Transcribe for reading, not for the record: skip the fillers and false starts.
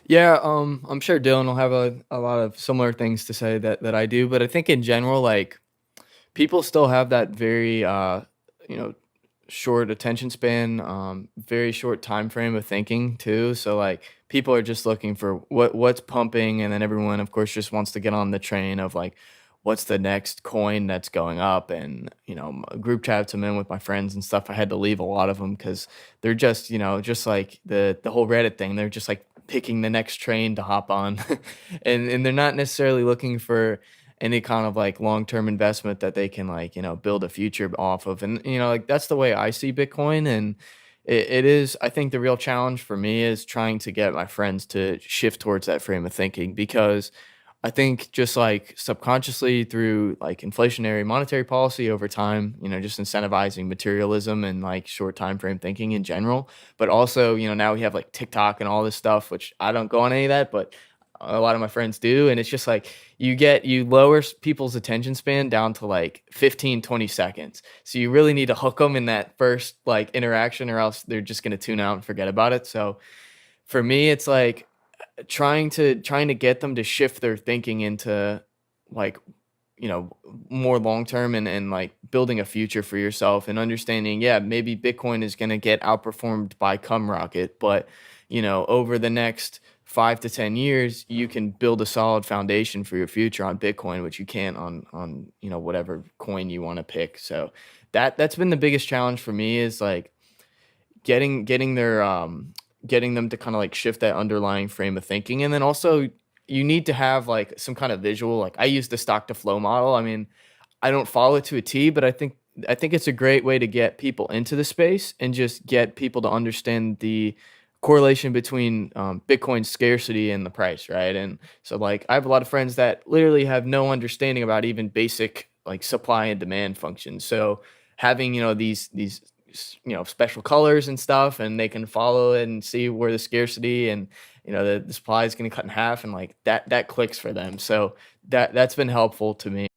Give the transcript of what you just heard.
Yeah, I'm sure Dylan will have a lot of similar things to say that I do, but I think in general, like people still have that very you know, short attention span, very short time frame of thinking too. So like people are just looking for what's pumping, and then everyone of course just wants to get on the train of like what's the next coin that's going up. And group chats I'm in with my friends and stuff, I had to leave a lot of them because they're just just like the whole Reddit thing, they're just like picking the next train to hop on and they're not necessarily looking for any kind of like long-term investment that they can like build a future off of. And like that's the way I see Bitcoin. And it is, I think the real challenge for me is trying to get my friends to shift towards that frame of thinking, because I think just like subconsciously through like inflationary monetary policy over time, just incentivizing materialism and like short time frame thinking in general. But also, now we have like TikTok and all this stuff, which I don't go on any of that, but a lot of my friends do. And it's just like you lower people's attention span down to like 15, 20 seconds. So you really need to hook them in that first like interaction, or else they're just going to tune out and forget about it. So for me, it's like trying to get them to shift their thinking into like you know more long term, and like building a future for yourself, and understanding, yeah, maybe Bitcoin is going to get outperformed by cum rocket, but over the next 5 to 10 years you can build a solid foundation for your future on Bitcoin, which you can't on whatever coin you want to pick. So that's been the biggest challenge for me, is like getting them to kind of like shift that underlying frame of thinking. And then also you need to have like some kind of visual. Like I use the stock to flow model. I mean, I don't follow it to a T, but I think it's a great way to get people into the space and just get people to understand the correlation between Bitcoin's scarcity and the price, right? And so like I have a lot of friends that literally have no understanding about even basic like supply and demand functions. So having these special colors and stuff, and they can follow it and see where the scarcity and the supply is going to cut in half, and like that clicks for them. So that's been helpful to me.